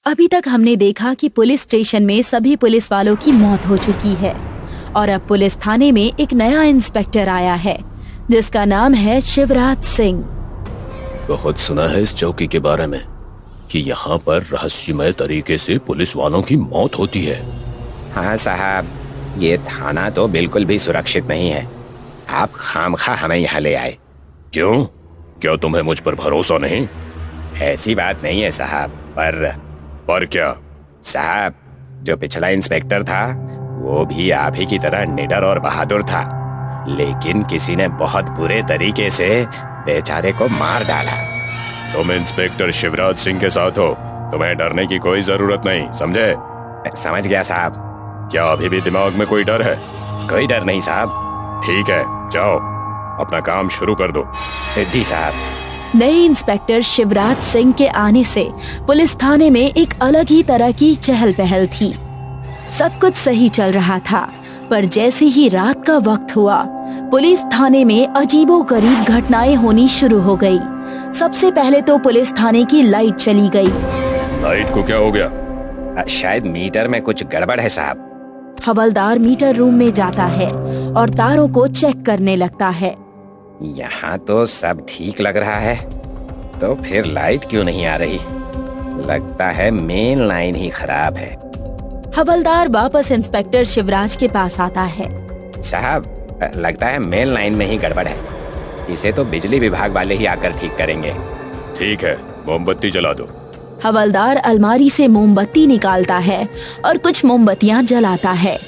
अभी तक हमने देखा कि पुलिस स्टेशन में सभी पुलिस वालों की मौत हो चुकी है और अब पुलिस थाने में एक नया इंस्पेक्टर आया है जिसका नाम है शिवराज सिंह। बहुत सुना है इस चौकी के बारे में कि यहाँ पर रहस्यमय तरीके से पुलिस वालों की मौत होती है। हाँ साहब, ये थाना तो बिल्कुल भी सुरक्षित नहीं है। आप खामखा हमें यहाँ ले आए। क्यों? क्या तुम्हें मुझ पर भरोसा नहीं? ऐसी बात नहीं है साहब, पर क्या? साहब, जो पिछला इंस्पेक्टर था वो भी आप ही की तरह निडर और बहादुर था, लेकिन किसी ने बहुत बुरे तरीके से बेचारे को मार डाला। तुम इंस्पेक्टर शिवराज सिंह के साथ हो, तुम्हें डरने की कोई जरूरत नहीं, समझे? समझ गया साहब। क्या अभी भी दिमाग में कोई डर है? कोई डर नहीं साहब। ठीक है, जाओ अपना काम शुरू कर दो। जी साहब। नए इंस्पेक्टर शिवराज सिंह के आने से पुलिस थाने में एक अलग ही तरह की चहल पहल थी। सब कुछ सही चल रहा था, पर जैसे ही रात का वक्त हुआ पुलिस थाने में अजीबोगरीब घटनाएं होनी शुरू हो गई। सबसे पहले तो पुलिस थाने की लाइट चली गई। लाइट को क्या हो गया? शायद मीटर में कुछ गड़बड़ है साहब। हवलदार मीटर रूम में जाता है और तारों को चेक करने लगता है। यहाँ तो सब ठीक लग रहा है, तो फिर लाइट क्यों नहीं आ रही? लगता है मेन लाइन ही खराब है। हवलदार वापस इंस्पेक्टर शिवराज के पास आता है। साहब, लगता है मेन लाइन में ही गड़बड़ है। इसे तो बिजली विभाग वाले ही आकर ठीक करेंगे। ठीक है, मोमबत्ती जला दो। हवलदार अलमारी से मोमबत्ती निकालता है और कुछ मोमबत्तियां जलाता है।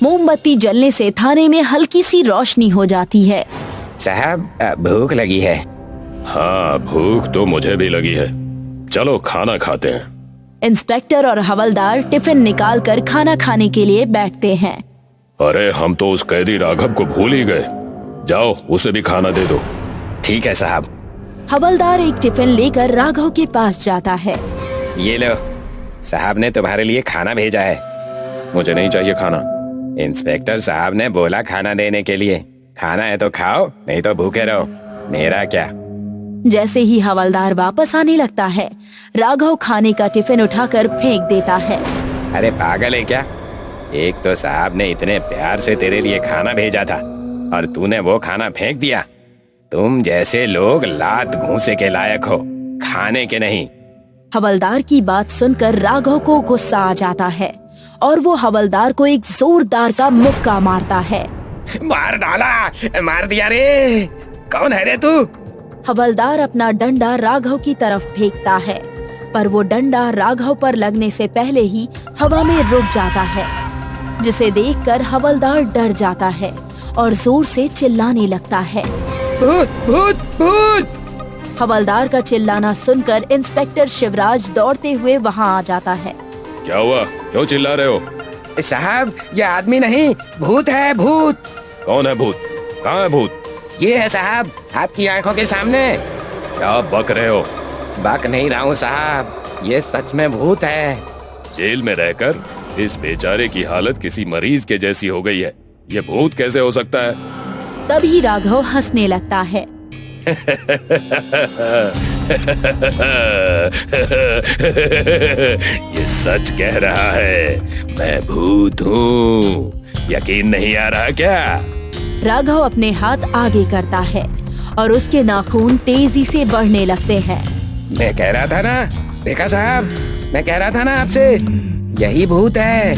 मोमबत्ती जलने से थाने में हल्की सी रोशनी हो जाती है। साहब, भूख लगी है। हाँ, भूख तो मुझे भी लगी है। चलो खाना खाते हैं। इंस्पेक्टर और हवलदार टिफिन निकालकर खाना खाने के लिए बैठते हैं। अरे हम तो उस कैदी राघव को भूल ही गए। जाओ उसे भी खाना दे दो। ठीक है साहब। हवलदार एक टिफिन लेकर राघव के पास जाता है। ये लो, साहब ने तुम्हारे लिए खाना भेजा है। मुझे नहीं चाहिए खाना। इंस्पेक्टर साहब ने बोला खाना देने के लिए। खाना है तो खाओ, नहीं तो भूखे रहो। मेरा क्या। जैसे ही हवलदार वापस आने लगता है, राघव खाने का टिफिन उठाकर फेंक देता है। अरे पागल है क्या? एक तो साहब ने इतने प्यार से तेरे लिए खाना भेजा था और तूने वो खाना फेंक दिया। तुम जैसे लोग लात घूंसे के लायक हो, खाने के नहीं। हवलदार की बात सुनकर राघव को गुस्सा आ जाता है और वो हवलदार को एक जोरदार का मुक्का मारता है। मार डाला, मार दिया रे। कौन है रे तू? हवलदार अपना डंडा राघव की तरफ फेंकता है, पर वो डंडा राघव पर लगने से पहले ही हवा में रुक जाता है, जिसे देखकर हवलदार डर जाता है और जोर से चिल्लाने लगता है। भूत भूत भूत! हवलदार का चिल्लाना सुनकर इंस्पेक्टर शिवराज दौड़ते हुए वहाँ आ जाता है। क्या हुआ? क्यों चिल्ला रहे हो? साहब, ये आदमी नहीं, भूत है, भूत। कौन है भूत? कहाँ है भूत? ये है साहब, आपकी आंखों के सामने। क्या बक रहे हो? बक नहीं रहा हूँ साहब, ये सच में भूत है। जेल में रहकर इस बेचारे की हालत किसी मरीज के जैसी हो गई है। ये भूत कैसे हो सकता है? तभी राघव हंसने लगता है। ये सच कह रहा है, मैं भूत हूँ। यकीन नहीं आ रहा क्या? राघव अपने हाथ आगे करता है और उसके नाखून तेजी से बढ़ने लगते हैं। मैं कह रहा था ना, देखा साहब, मैं कह रहा था ना आपसे, यही भूत है।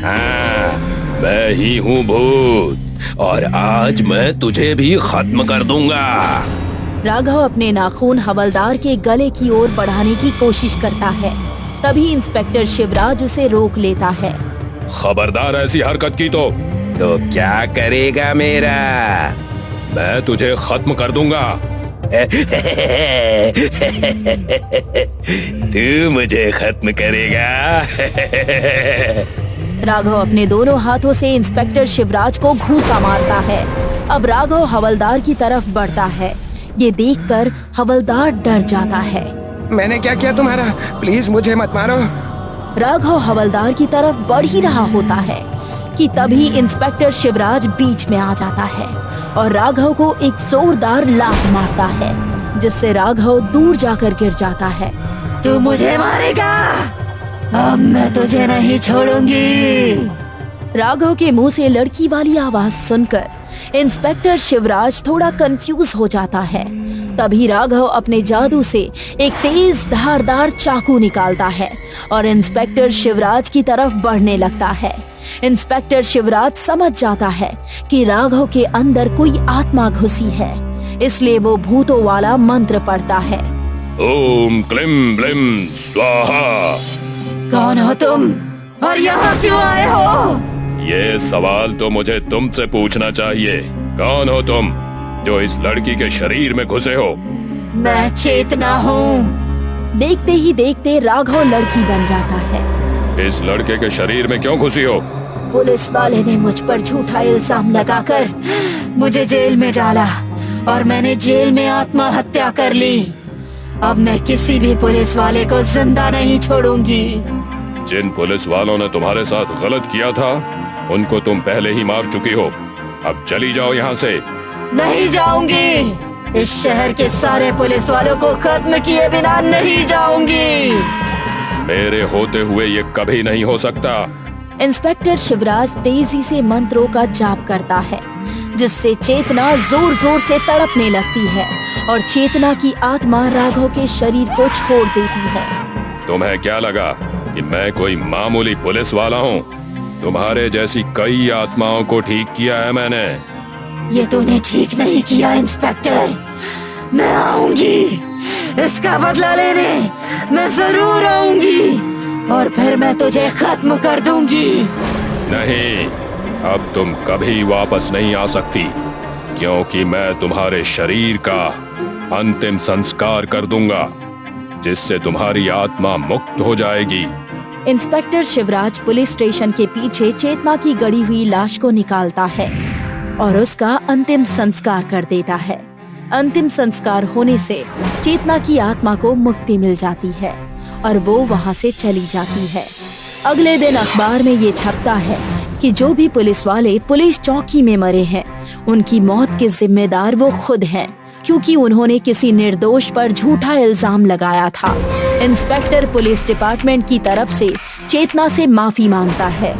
हाँ, मैं ही हूँ भूत और आज मैं तुझे भी खत्म कर दूंगा। राघव अपने नाखून हवलदार के गले की ओर बढ़ाने की कोशिश करता है। तभी इंस्पेक्टर शिवराज उसे रोक लेता है। खबरदार ऐसी हरकत की तो क्या करेगा मेरा? मैं तुझे खत्म कर दूंगा। तू मुझे खत्म करेगा? राघव अपने दोनों हाथों से इंस्पेक्टर शिवराज को घूंसा मारता है। अब राघव हवलदार की तरफ बढ़ता है। ये देखकर हवलदार डर जाता है। मैंने क्या किया तुम्हारा? प्लीज मुझे मत मारो। राघव हवलदार की तरफ बढ़ ही रहा होता है कि तभी इंस्पेक्टर शिवराज बीच में आ जाता है और राघव को एक जोरदार लात मारता है, जिससे राघव दूर जाकर गिर जाता है। तू मुझे मारेगा? अब मैं तुझे नहीं छोड़ूंगी। राघव के मुंह से लड़की वाली आवाज सुनकर इंस्पेक्टर शिवराज थोड़ा कंफ्यूज हो जाता है। तभी राघव अपने जादू से एक तेज धारदार चाकू निकालता है और इंस्पेक्टर शिवराज की तरफ बढ़ने लगता है। इंस्पेक्टर शिवराज समझ जाता है कि राघव के अंदर कोई आत्मा घुसी है, इसलिए वो भूतों वाला मंत्र पढ़ता है। ओम क्लीम ब्लीम स्वाहा। कौन हो तुम और यहाँ क्यों आए हो? ये सवाल तो मुझे तुमसे पूछना चाहिए। कौन हो तुम जो इस लड़की के शरीर में घुसे हो? मैं चेतना हूँ। देखते ही देखते राघव लड़की बन जाता है। इस लड़के के शरीर में क्यों घुसी हो? पुलिस वाले ने मुझ पर झूठा इल्जाम लगाकर मुझे जेल में डाला और मैंने जेल में आत्महत्या कर ली। अब मैं किसी भी पुलिस वाले को जिंदा नहीं छोड़ूंगी। जिन पुलिस वालों ने तुम्हारे साथ गलत किया था उनको तुम पहले ही मार चुकी हो। अब चली जाओ यहाँ से। नहीं जाऊंगी। इस शहर के सारे पुलिस वालों को खत्म किए बिना नहीं जाऊंगी। मेरे होते हुए ये कभी नहीं हो सकता। इंस्पेक्टर शिवराज तेजी से मंत्रों का जाप करता है, जिससे चेतना जोर जोर से तड़पने लगती है और चेतना की आत्मा राघव के शरीर को छोड़ देती है। तुम्हें क्या लगा कि मैं कोई मामूली पुलिस वाला हूँ? तुम्हारे जैसी कई आत्माओं को ठीक किया है मैंने। ये तूने ठीक नहीं किया इंस्पेक्टर। मैं आऊंगी, इसका बदला लेने मैं जरूर आऊंगी और फिर मैं तुझे खत्म कर दूंगी। नहीं, अब तुम कभी वापस नहीं आ सकती, क्योंकि मैं तुम्हारे शरीर का अंतिम संस्कार कर दूंगा, जिससे तुम्हारी आत्मा मुक्त हो जाएगी। इंस्पेक्टर शिवराज पुलिस स्टेशन के पीछे चेतना की गड़ी हुई लाश को निकालता है और उसका अंतिम संस्कार कर देता है। अंतिम संस्कार होने से चेतना की आत्मा को मुक्ति मिल जाती है और वो वहाँ से चली जाती है। अगले दिन अखबार में ये छपता है कि जो भी पुलिस वाले पुलिस चौकी में मरे हैं, उनकी मौत के जिम्मेदार वो खुद हैं, क्योंकि उन्होंने किसी निर्दोष पर झूठा इल्जाम लगाया था। इंस्पेक्टर पुलिस डिपार्टमेंट की तरफ से चेतना से माफी मांगता है